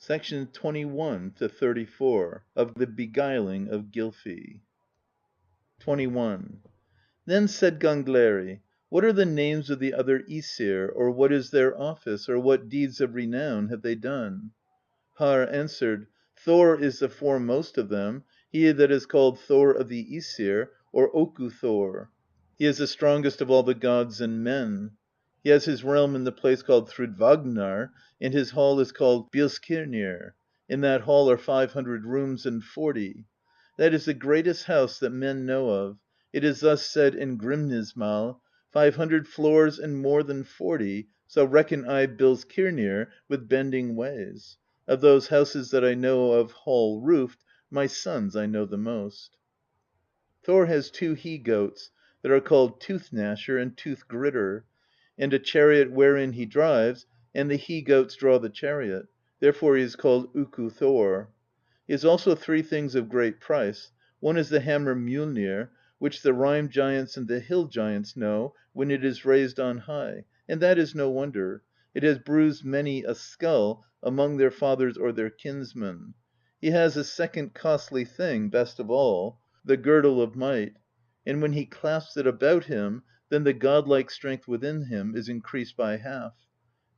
21 to 34 of the Beguiling of Gylfi. 21. Then said Gangleri: "What are the names of the other ^sir, or what is their office, or what deeds of renown have they done?" Harr answered: "Thor is the foremost of them, he that is called Thor of the ^sir, or Oku Thor. He is the strongest of all the gods and men. He has his realm in the place called Thrudvagnar, and his hall is called Bilskirnir. In that hall are 500 rooms and 40. That is the greatest house that men know of. It is thus said in Grimnismal: 500 floors and more than 40, so reckon I Bilskirnir with bending ways. Of those houses that I know of hall roofed, my sons I know the most." Thor has 2 he goats that are called Tooth Gnasher and Tooth Gritter, and a chariot wherein he drives, and the he goats draw the chariot; therefore he is called Oku Thor. He has also 3 things of great price. One is the hammer Mjollnir, which the Rime Giants and the Hill Giants know when it is raised on high, and that is no wonder: it has bruised many a skull among their fathers or their kinsmen. He has a second costly thing, best of all, the Girdle of Might, and when he clasps it about him, then the godlike strength within him is increased by half.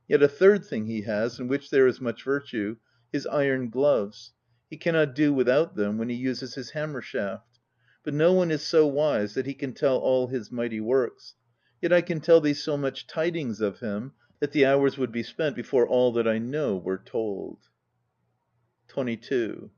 Yet a third thing he has, in which there is much virtue: his iron gloves. He cannot do without them when he uses his hammer shaft. But no one is so wise that he can tell all his mighty works. Yet I can tell thee so much tidings of him, that the hours would be spent before all that I know were told. 22.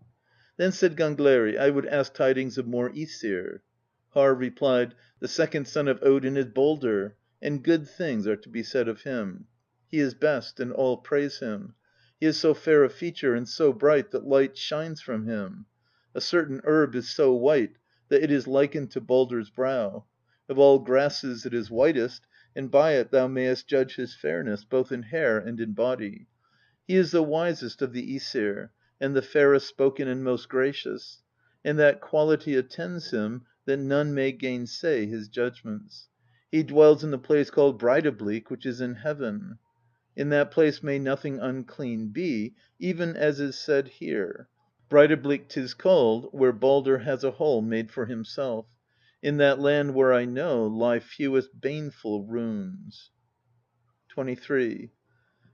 Then said Gangleri: "I would ask tidings of more ^sir." Harr replied: "The second son of Odin is Baldr, and good things are to be said of him. He is best, and all praise him. He is so fair of feature and so bright that light shines from him. A certain herb is so white that it is likened to Baldr's brow. Of all grasses it is whitest, and by it thou mayest judge his fairness, both in hair and in body. He is the wisest of the ^sir, and the fairest spoken and most gracious; and that quality attends him that none may gainsay his judgments. He dwells in the place called Breidablik, which is in heaven. In that place may nothing unclean be, even as is said here: Breidablik 'tis called, where Baldr has a hall made for himself. In that land where I know lie fewest baneful runes." 23.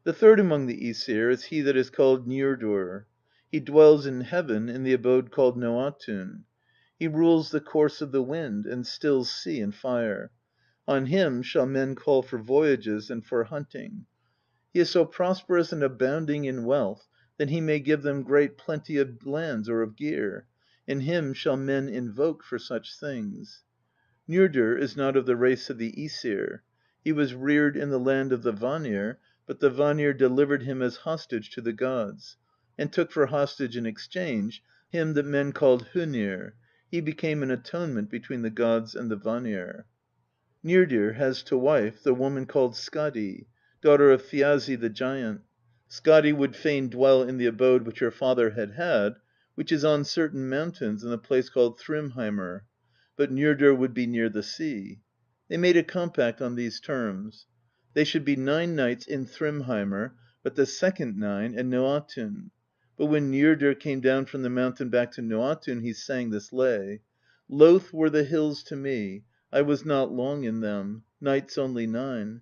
The third among the ^sir is he that is called Njordr. He dwells in heaven, in the abode called Noatun. He rules the course of the wind, and stills sea and fire. On him shall men call for voyages and for hunting. He is so prosperous and abounding in wealth that he may give them great plenty of lands or of gear, and him shall men invoke for such things. Njordr is not of the race of the ^sir. He was reared in the land of the Vanir, but the Vanir delivered him as hostage to the gods, and took for hostage in exchange him that men called Honir; he became an atonement between the gods and the Vanir. Njordr has to wife the woman called Skadi, daughter of Thiazi the giant. Skadi would fain dwell in the abode which her father had had, which is on certain mountains in a place called Thrymheimr, but Njordr would be near the sea. They made a compact on these terms: they should be 9 nights in Thrymheimr, but the second 9 in Noatun. But when Njordr came down from the mountain back to Noatun, he sang this lay: Loath were the hills to me, I was not long in them, nights only 9.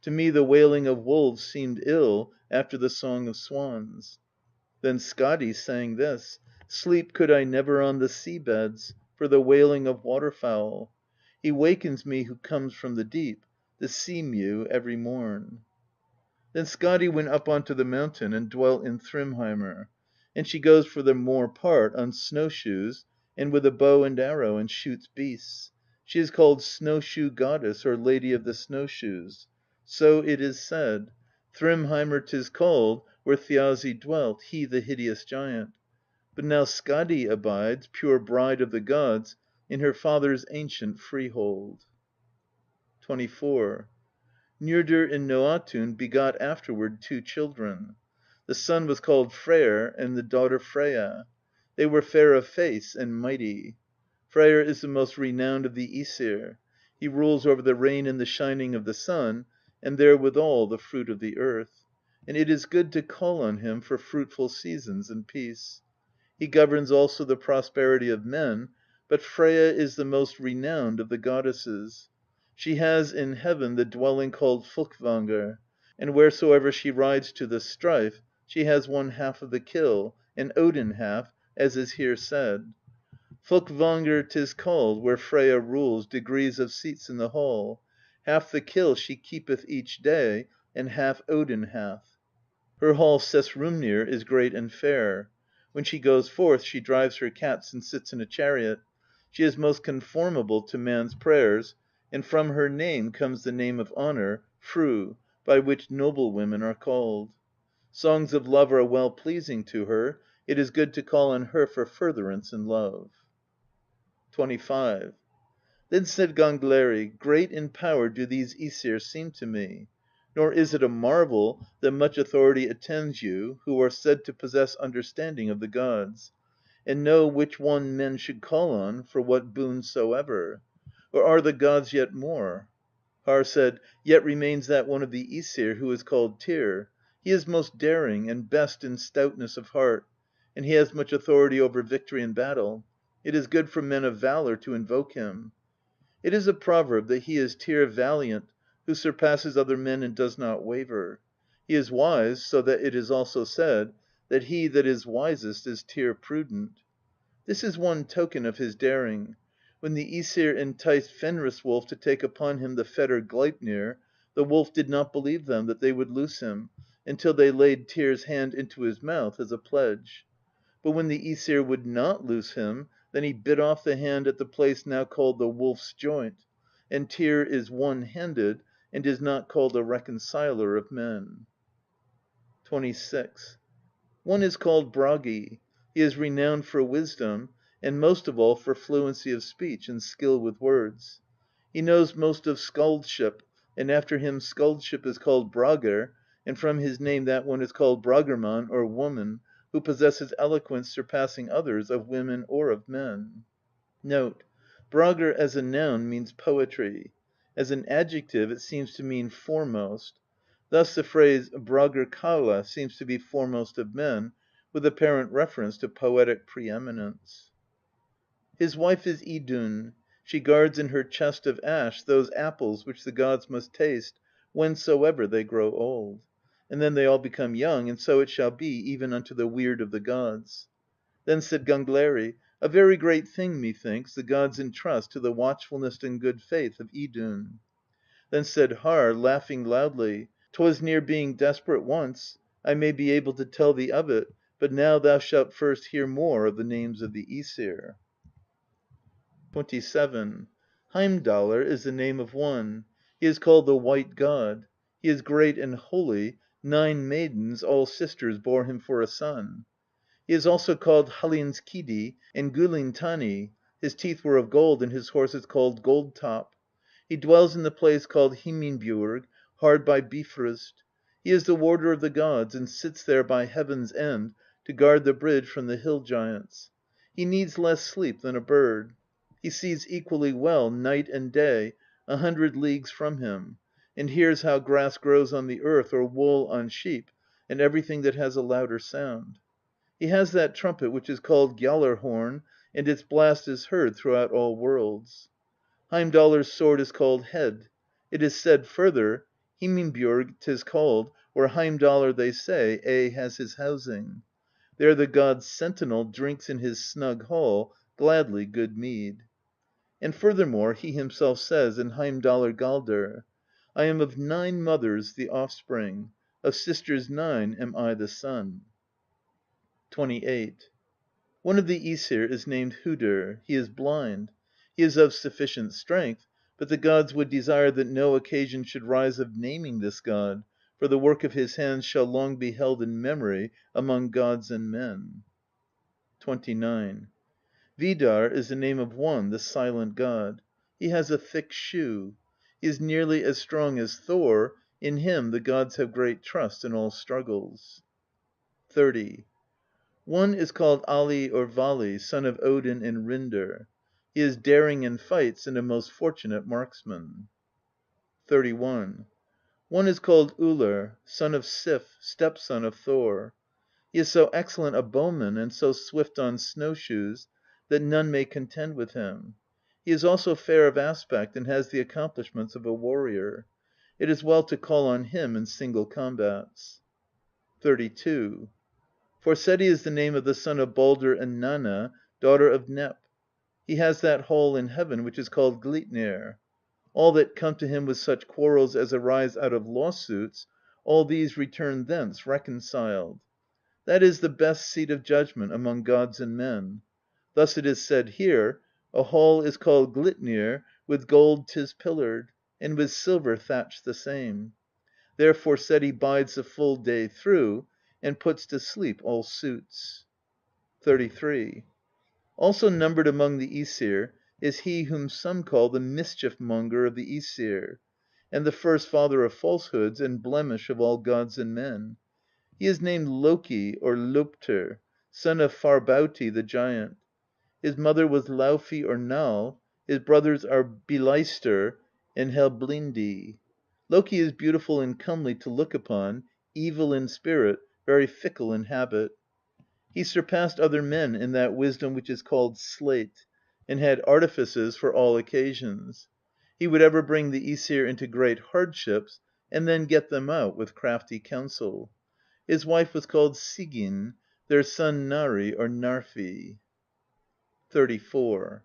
To me the wailing of wolves seemed ill after the song of swans. Then Skadi sang this: Sleep could I never on the sea beds, for the wailing of waterfowl. He wakens me who comes from the deep, the sea mew, every morn. Then Skadi went up onto the mountain, and dwelt in Thrymheimr; and she goes for the more part on snowshoes, and with a bow and arrow, and shoots beasts. She is called Snowshoe Goddess, or Lady of the Snowshoes. So it is said: Thrymheimr 'tis called, where Thiazi dwelt, he the hideous giant. But now Skadi abides, pure bride of the gods, in her father's ancient freehold. 24. Njordr in Noatun begot afterward 2 children. The son was called Freyr, and the daughter Freya. They were fair of face and mighty. Freyr is the most renowned of the ^sir. He rules over the rain and the shining of the sun, and therewithal the fruit of the earth. and it is good to call on him for fruitful seasons and peace. He governs also the prosperity of men, but Freyja is the most renowned of the goddesses. She has in heaven the dwelling called Folkvangr, and wheresoever she rides to the strife, she has one half of the kill, and Odin half, as is here said. Folkvangr 'tis called, where Freyja rules degrees of seats in the hall. Half the kill she keepeth each day, and half Odin hath. Her hall Sessrumnir is great and fair. When she goes forth, she drives her cats and sits in a chariot. She is most conformable to man's prayers, and from her name comes the name of honour, Fru, by which noble women are called. Songs of love are well pleasing to her. It is good to call on her for furtherance in love. 25. Then said Gangleri: "Great in power do these ^sir seem to me; nor is it a marvel that much authority attends you who are said to possess understanding of the gods, and know which one men should call on for what boon soever. Or are the gods yet more?" Harr said: "Yet remains that one of the ^sir who is called Tyr. He is most daring, and best in stoutness of heart, and he has much authority over victory in battle. It is good for men of valour to invoke him. It is a proverb that he is Tyr Valiant, who surpasses other men and does not waver. He is wise, so that it is also said that he that is wisest is Tyr Prudent. This is one token of his daring. When the ^sir enticed Fenris Wolf to take upon him the fetter Gleipnir, the wolf did not believe them that they would loose him until they laid Tyr's hand into his mouth as a pledge. But when the ^sir would not loose him, then he bit off the hand at the place now called the Wolf's Joint, and Tyr is one-handed, and is not called a reconciler of men. 26. One is called Bragi. He is renowned for wisdom, and most of all for fluency of speech and skill with words. He knows most of skaldship, and after him skaldship is called Bragr, and from his name that one is called Bragrman, or Woman, who possesses eloquence surpassing others, of women or of men. Note: Bragr as a noun means poetry; as an adjective it seems to mean foremost. Thus the phrase Bragr Kalla seems to be foremost of men, with apparent reference to poetic pre eminence. His wife is Idunn. She guards in her chest of ash those apples which the gods must taste whensoever they grow old; and then they all become young, and so it shall be even unto the Weird of the gods. Then said Gangleri: "A very great thing, methinks, the gods entrust to the watchfulness and good faith of Idunn." Then said Harr, laughing loudly: "'Twas near being desperate once. I may be able to tell thee of it, but now thou shalt first hear more of the names of the ^sir." 27. Heimdallr is the name of one. He is called the White God. He is great and holy; 9 maidens, all sisters, bore him for a son. He is also called Hallinnskidi and Gullintani; his teeth were of gold, and his horse is called Gold Top. He dwells in the place called Himinbjorg, hard by Bifrost. He is the warder of the gods, and sits there by Heaven's End to guard the bridge from the Hill Giants. He needs less sleep than a bird. He sees equally well night and day 100 leagues from him, and hears how grass grows on the earth or wool on sheep, and everything that has a louder sound. He has that trumpet which is called Gjallarhorn, and its blast is heard throughout all worlds. Heimdallr's sword is called Head. It is said further: Himinbjorg 'tis called, where Heimdallr, they say, aye has his housing. There the god's sentinel drinks in his snug hall gladly good mead. And furthermore he himself says in Heimdallr Galdr: I am of 9 mothers the offspring; of sisters 9 am I the son. 28. One of the ^sir is named Hodr. He is blind. He is of sufficient strength, but the gods would desire that no occasion should rise of naming this god, for the work of his hands shall long be held in memory among gods and men. 29. Vidar is the name of one, the Silent God. He has a thick shoe. He is nearly as strong as Thor; in him the gods have great trust in all struggles. 30. One is called Ali or Vali, son of Odin and Rindr. He is daring in fights, and a most fortunate marksman. 31. One is called Ullr, son of Sif, stepson of Thor. He is so excellent a bowman and so swift on snowshoes that none may contend with him. He is also fair of aspect and has the accomplishments of a warrior. It is well to call on him in single combats. 32. Forseti is the name of the son of Baldr and Nanna, daughter of Nep. He has that hall in heaven which is called Glitnir. All that come to him with such quarrels as arise out of lawsuits, all these return thence reconciled. That is the best seat of judgment among gods and men. Thus it is said here: a hall is called Glitnir, with gold 'tis pillared, and with silver thatched the same. There Forseti bides the full day through, and puts to sleep all suits. 33. Also numbered among the ^sir is he whom some call the Mischief Monger of the ^sir, and the first father of falsehoods, and blemish of all gods and men. He is named Loki or Loptr, son of Farbauti the giant. His mother was Laufey or Nal; his brothers are Byleistr and Helblindi. Loki is beautiful and comely to look upon, evil in spirit, very fickle in habit. He surpassed other men in that wisdom which is called Slate, and had artifices for all occasions. He would ever bring the ^sir into great hardships, and then get them out with crafty counsel. His wife was called Sigyn, their son Nari or Narfi. 34.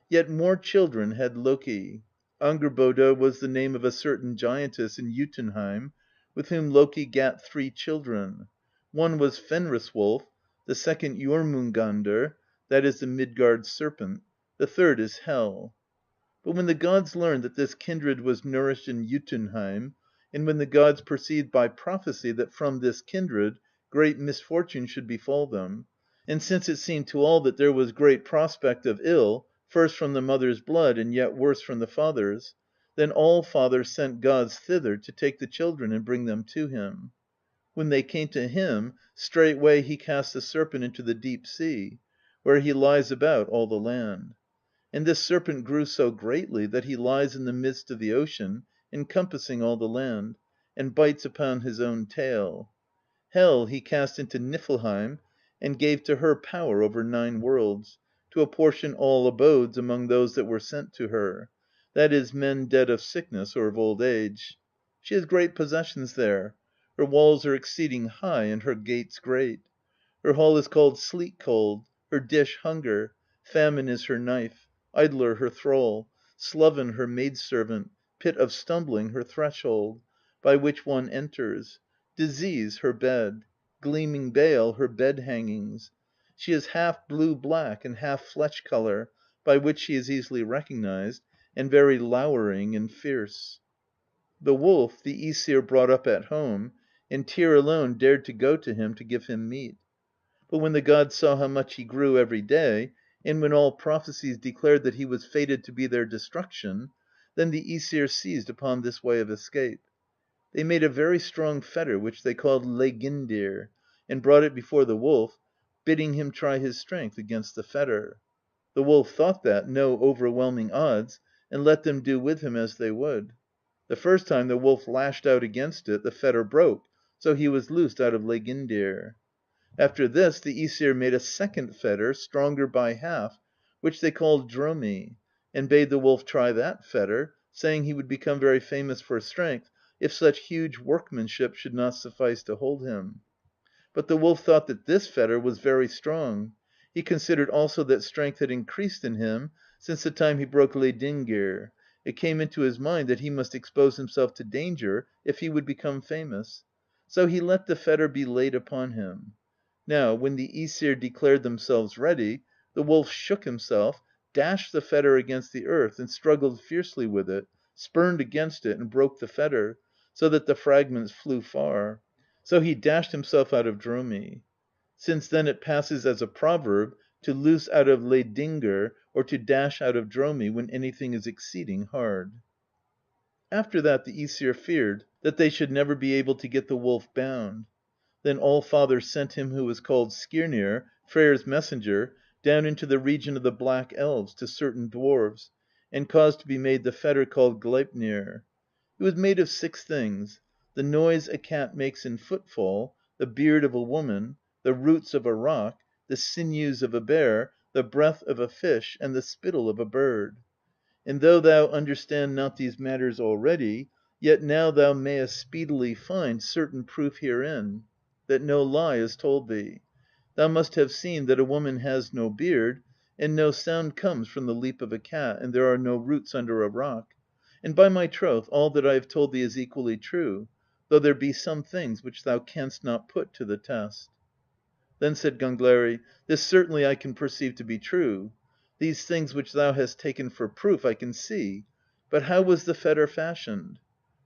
Yet more children had Loki. Angrboda was the name of a certain giantess in Jotunheim, with whom Loki gat 3 children. One was Fenris Wolf, the second Jormungandr, that is the Midgard serpent; the third is Hel. But when the gods learned that this kindred was nourished in Jotunheim, and when the gods perceived by prophecy that from this kindred great misfortune should befall them, and since it seemed to all that there was great prospect of ill, first from the mother's blood, and yet worse from the father's, then All father sent gods thither to take the children and bring them to him. When they came to him, straightway he cast the serpent into the deep sea, where he lies about all the land. And this serpent grew so greatly that he lies in the midst of the ocean, encompassing all the land, and bites upon his own tail. Hel he cast into Niflheim, and gave to her power over 9 worlds, to apportion all abodes among those that were sent to her, that is, men dead of sickness or of old age. She has great possessions there; her walls are exceeding high, and her gates great. Her hall is called Sleet cold, her dish Hunger, Famine is her knife, Idler her thrall, Sloven her maidservant, Pit of Stumbling her threshold, by which one enters, Disease her bed, Gleaming Bale her bed hangings. She is half blue black and half flesh color, by which she is easily recognized, and very lowering and fierce. The wolf the ^sir brought up at home, and Tyr alone dared to go to him to give him meat. But when the gods saw how much he grew every day, and when all prophecies declared that he was fated to be their destruction, then the ^sir seized upon this way of escape. They made a very strong fetter which they called Legindir, and brought it before the wolf, bidding him try his strength against the fetter. The wolf thought that no overwhelming odds, and let them do with him as they would. The first time the wolf lashed out against it, the fetter broke, so he was loosed out of Legindir. After this the ^sir made a second fetter, stronger by half, which they called Dromi, and bade the wolf try that fetter, saying he would become very famous for strength if such huge workmanship should not suffice to hold him. But the wolf thought that this fetter was very strong; he considered also that strength had increased in him since the time he broke Leidingir. It came into his mind that he must expose himself to danger if he would become famous; so he let the fetter be laid upon him. Now when the ^sir declared themselves ready, the wolf shook himself, dashed the fetter against the earth, and struggled fiercely with it, spurned against it, and broke the fetter, so that the fragments flew far. So he dashed himself out of Dromi. Since then it passes as a proverb to loose out of Leidingr or to dash out of Dromi when anything is exceeding hard. After that the ^sir feared that they should never be able to get the wolf bound. Then Allfather sent him who was called Skirnir, Freyr's messenger, down into the region of the Black Elves to certain dwarves, and caused to be made the fetter called Gleipnir. It was made of 6 things: the noise a cat makes in footfall, the beard of a woman, the roots of a rock, the sinews of a bear, the breath of a fish, and the spittle of a bird. And though thou understand not these matters already, yet now thou mayest speedily find certain proof herein, that no lie is told thee. Thou must have seen that a woman has no beard, and no sound comes from the leap of a cat, and there are no roots under a rock; and by my troth, all that I have told thee is equally true, though there be some things which thou canst not put to the test." Then said Gangleri: "This certainly I can perceive to be true. These things which thou hast taken for proof I can see; but how was the fetter fashioned?"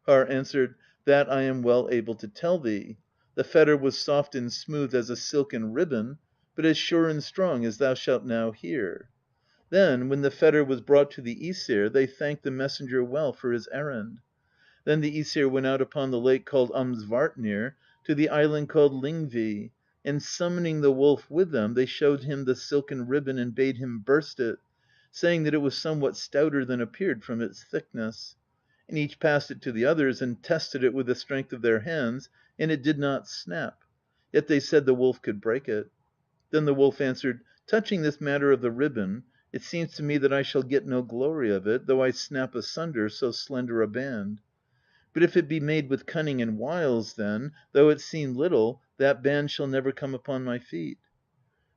Harr answered: "That I am well able to tell thee. The fetter was soft and smooth as a silken ribbon, but as sure and strong as thou shalt now hear. Then, when the fetter was brought to the ^sir, they thanked the messenger well for his errand. Then the ^sir went out upon the lake called Amsvartnir, to the island called Lyngvi, and summoning the wolf with them, they showed him the silken ribbon and bade him burst it, saying that it was somewhat stouter than appeared from its thickness. And each passed it to the others, and tested it with the strength of their hands, and it did not snap; yet they said the wolf could break it. Then the wolf answered: "Touching this matter of the ribbon, it seems to me that I shall get no glory of it, though I snap asunder so slender a band. But if it be made with cunning and wiles, then, though it seem little, that band shall never come upon my feet."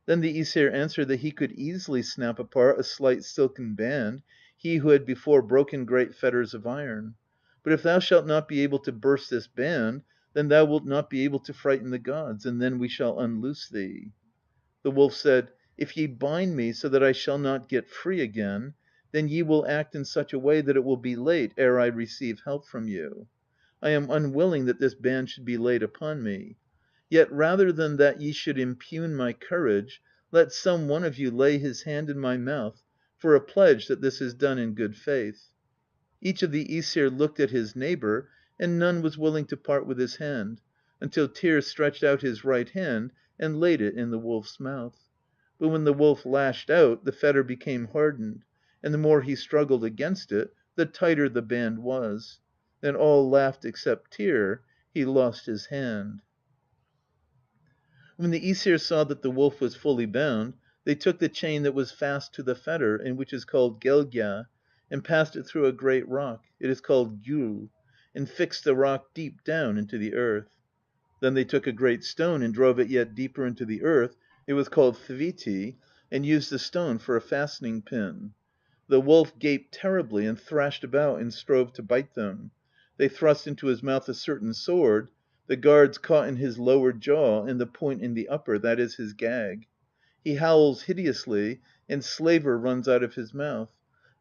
Then the ^sir answered that he could easily snap apart a slight silken band, he who had before broken great fetters of iron. "But if thou shalt not be able to burst this band, then thou wilt not be able to frighten the gods, and then we shall unloose thee." The wolf said: "If ye bind me so that I shall not get free again, then ye will act in such a way that it will be late ere I receive help from you. I am unwilling that this band should be laid upon me. Yet rather than that ye should impugn my courage, let some one of you lay his hand in my mouth for a pledge that this is done in good faith." Each of the ^sir looked at his neighbour, and none was willing to part with his hand, until Tyr stretched out his right hand and laid it in the wolf's mouth. But when the wolf lashed out, the fetter became hardened, and the more he struggled against it, the tighter the band was. Then all laughed except Tyr: he lost his hand. When the ^sir saw that the wolf was fully bound, they took the chain that was fast to the fetter, and which is called gelgja, and passed it through a great rock, it is called Gjoll, and fixed the rock deep down into the earth. Then they took a great stone and drove it yet deeper into the earth, it was called Thviti, and used the stone for a fastening pin. The wolf gaped terribly and thrashed about and strove to bite them. They thrust into his mouth a certain sword; the guards caught in his lower jaw and the point in the upper, that is, his gag. He howls hideously, and slaver runs out of his mouth;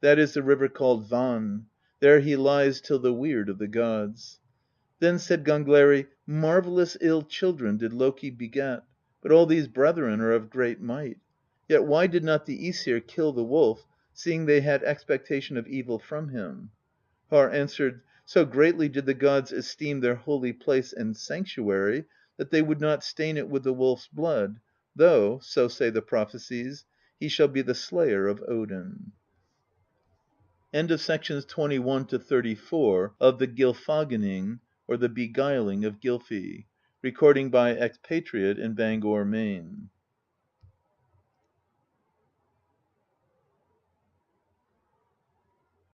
that is the river called Van; there he lies till the weird of the gods. Then said Gangleri: "Marvellous ill children did Loki beget, but all these brethren are of great might. Yet why did not the ^sir kill the wolf, seeing they had expectation of evil from him?" Harr answered: "So greatly did the gods esteem their holy place and sanctuary that they would not stain it with the wolf's blood, though, so say the prophecies, he shall be the slayer of Odin." End of Project Gutenberg of the Gylfaginning, or the Beguiling of Gylfi. Recording by Expatriate in Bangor, Maine.